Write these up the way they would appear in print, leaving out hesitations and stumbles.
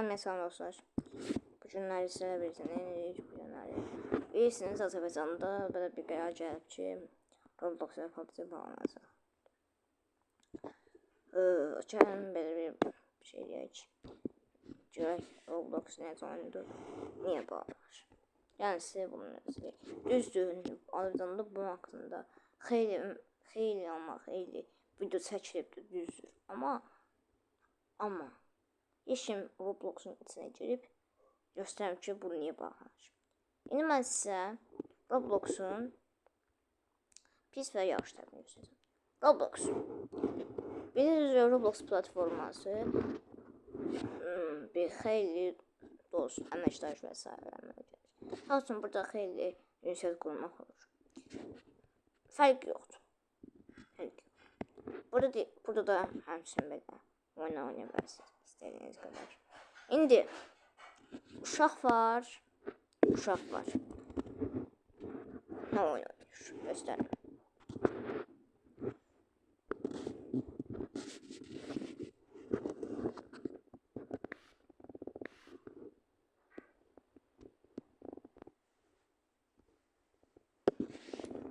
Mesela dostlar, bu günləri sizə bilirsən, bu günləri. Bilirsiniz, Azərbaycanda belə bir qərar gəlib ki, Roblox ilə PUBG bağlanacaq. Gəlin belə bir şey deyək. Görək, Roblox necə oyundur, niyə bağlanır? Yəni sizə bunu deyək. Düzdür, Azərbaycanda bunun haqqında xeyli video çəkilibdir, düzdür. Amma heç kim Roblox'un içine girib göstərim ki, bu niyə bağlanır. İndi mən sizə Roblox'un pis və yaxşı tərəfini göstərəcəm. Roblox. Bilirsiniz, Roblox platforması bir xeyli dost, əməkdaş və s. Sağ olsun, burada xeyli ünsiyyət qurmaq olur. Fərq yoxdur. Burada da həmçinin belə oyna bilərsiniz istədiyiniz qədər. İndi uşaq var. Nə oynayır? Göstərim.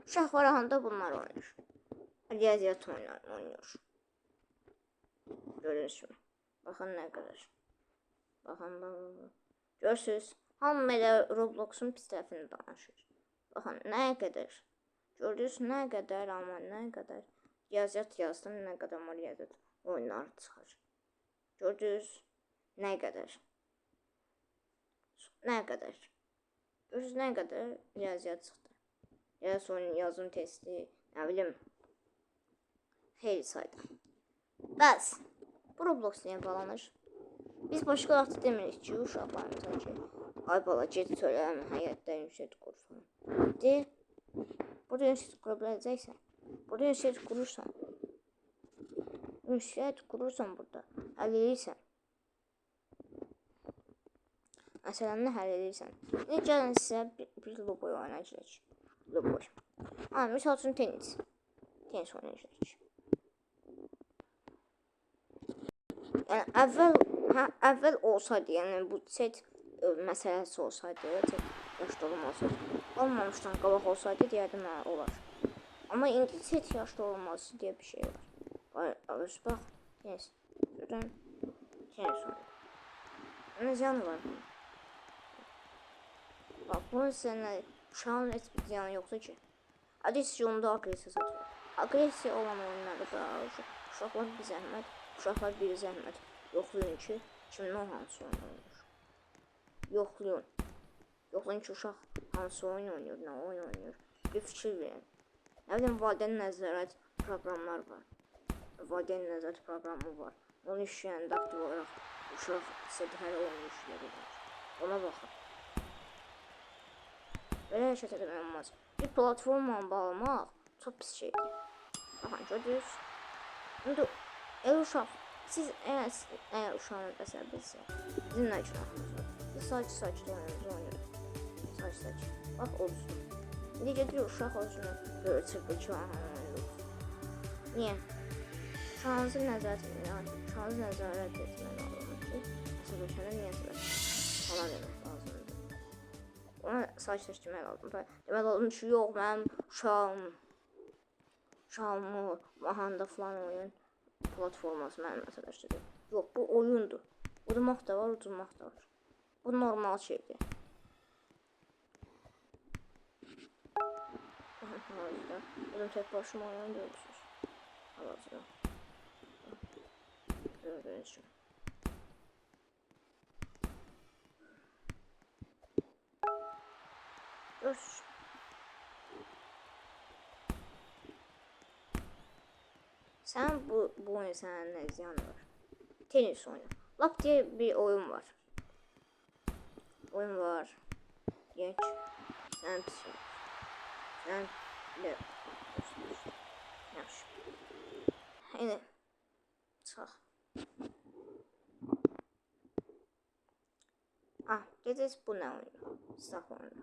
Uşaq var, ahanda bunlar oynayır. Riyaziyyat oyunlarını oynuyor. Görürsünüz. Baxın nə qədər. Baxın. Görürsünüz. Hamı elə Roblox'un pis tərəfini danışır. Baxın nə qədər. Gördünüz nə qədər, amma nə qədər. Riyaziyyat yazdım, nə qədər riyaziyyat oyunları çıxır. Gördünüz nə qədər. Görürsünüz nə qədər riyaziyyat çıxdı. Ya sonra yazım testi, nə bilim, xeyli sayda. Bəs, bu Roblox niyə bağlanır? Biz başqa vaxt demirik ki, uşaqlarımıza ki, ay bala, get söyləyəm, həyətdə ünsiyyət qur falan. De, burada ünsiyyət qura biləcəksən. Burada ünsiyyət qurursan burada, həll edirsən. Məsələni həll edirsən. İndi gəlin sizə bir logoyu oynayacaq. Logoy. Misal üçün tenis oynayacaq. Yəni əvvəl olsaydı, yəni bu set məsələsi olsaydı, yaşlı olmamışdan qabaq olsaydı deyərdim olar. Amma indi set yaşlı olması deyə bir şey var. Bax, tenis. Görün, tenis oynayır. Nə ziyanı var bunun? Bax, bunun sənə uşağın heç bir ziyanı yoxdur ki. Adresi onda agresiya satılır. Agresiya olan oyunlarda da uşaqlar bir zəhmət yoxlayın ki, kimin o hansı oyun oynayır. Yoxlayın ki, uşaq hansı oyun oynayır, nə oyun oynayır. Bir fikir verin. Nə bilim, valideyn nəzarət proqramlar var. Valideyn nəzarət proqramı var. Onu işləyəndə aktiv olaraq uşaq istədikləri oyun işləyir. Ona baxın. Belə hərəkət etmək olmaz. Bir platformanı bağlamaq çox pis şeydir. Baxın, gördünüz. İndi siz əgər uşağınız əsəbdirsə, sizin nə üçün axınız var? Siz sakit oyununuzu oynayın. Sakit. Bax, olsun. İndi gedir uşaq olsun, böyle çırpır ki, oynuyor. Niyə? Uşağınızı nəzarət etmək lazımdır ki, əsəbləşəndə niyə əsəbləşəndə falan demək lazımdır. Ona sakitləşdirmək lazımdır. Demək lazım ki, yox, mənim uşağımı mahanda falan oyun platforması mənim məsələşdirir. Yox, bu oyundur. Udmaq da var, udmaq da var. Bu normal şeydir. Bizim tek başıma oynayan görürsünüz. Hal-hazırda. Gördüğünüz kimi. Görürsünüz. Sən bu oyun sənin nə ziyanı var? Tenis oyunu. Lap diye bir oyun var. Geç. Sen pis. Sen de. Yaxşı. Yine. Çıx. Gecəz bu nə oyunu? Silah oyunu.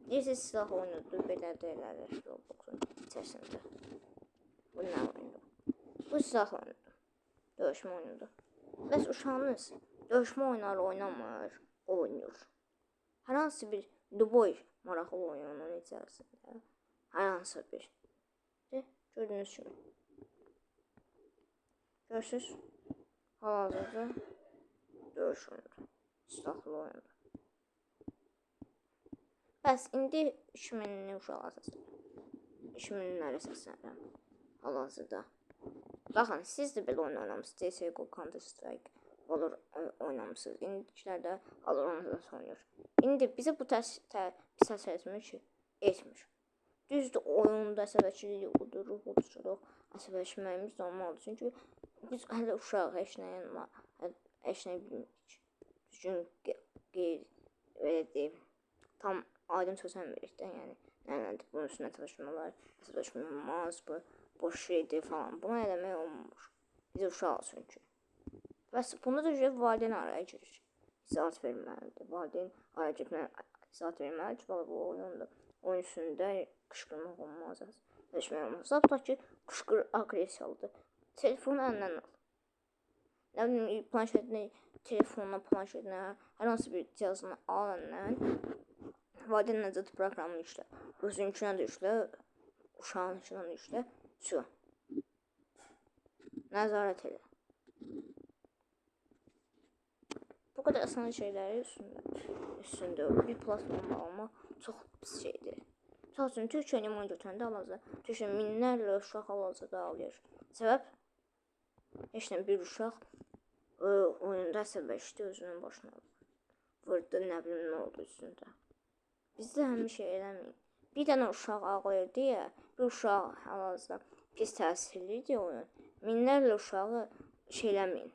Neyse silah oyunudur. Belə elədir Roblox'un içərisində. Bu nə oyunu? Bu silah oyunudur. Dövüşmə oyunudur. Bəs uşağınız döyüşmə oyunları oynamır, oynayır. Hər hansı bir Duboy maraqlı oyunun içərisində. Hər hansı bir. Gördüyünüz kimi. Görürsünüz. Hal-hazırda döyüş oyunu. Silahlı oyundur. Bəs indi 2000-li uşaqlar səslənir. 2000-ləri səslənirəm. Hal-hazırda. Baxın, siz də belə oyun oynamışsınız. CSGO, Counter-Strike, Valor oynamışsınız. İndikilərdə Valorant oynayır. İndi bizə bu pis təsir etmir ki, etmir. Düzdür, oyunda əsəbləşiklik, udurluq, əsəbləşməyimiz normaldır. Çünki biz hələ uşaq, heç nə bilmirik. Düzgün belə deyim, tam aydın çözəmirik də, yəni nədir, bunun üstünə əsəbləşmələr, bu boş şeydir falan. Buna eləmək olmur. Biz uşaq çünki. Bəs bunda da valideyn araya girir. İzahat verməlidir. Valideyn araya girib izahat verməlidir ki, bu oyundur. Oyun üstündə qışqırmaq olmaz, əsəbləşmək olmaz. Zaten ki, qışqır aqressiyalıdır. Telefonu əlindən al. Nə bilim, planşetini, telefonuna, planşetinə, hər hansı bir cihazını al əlindən. Valideyn nəzət proqramını işlə. Özünkünə də işlə, uşağınkünə də işlə. Su. Nəzarət elə. Bu qədər asan şeyləri üstündə bir platforma almaq çox pis şeydir. Misal üçün, Türkiyə limon götürəndə hal-hazırda Türkiyə minlərlə uşaq hal-hazırda alır. Səbəb? Heç nə bir uşaq oyunda əsəbləşdi, özünün başına vurdu, nə bilim nə oldu üstündə. Bizdə həmin şey eləməyin. Bir dənə uşaq ağlayır deyə, bir uşaq hal-hazırda pis təsirlidir oyun. Minlərlə uşağı şeyləməyin.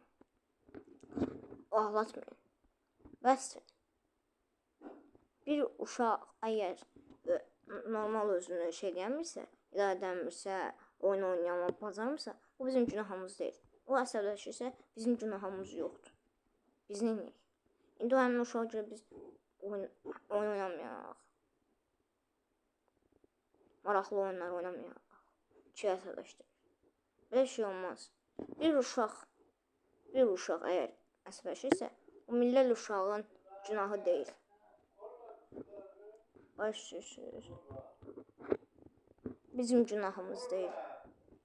Ağlatmayın. Bəsdir. Bir uşaq əgər normal özünü şeyləyəmirsə, idarə edəmirsə, oyun oynayama bacarmırsa, o bizim günahımız deyil. O əsəbləşirsə, bizim günahımız yoxdur. Biz neyik? İndi o həmin uşağa görə biz oyun oynamayaq. Maraqlı oyunlar oynamayaq. Ki əsəbləşdir. Belə şey olmaz. Bir uşaq əgər əsəbləşirsə, o millərlə uşağın günahı deyil. Başlayırsınız. Bizim günahımız deyil.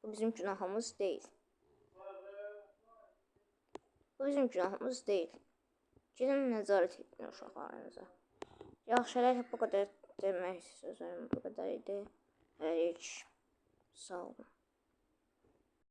Bu bizim günahımız deyil. Bu bizim günahımız deyil. Gedin nəzarət edin uşaqlarınıza. Yaxşı, bu qədər demək sözüm bu qədər idi. Sağ olun.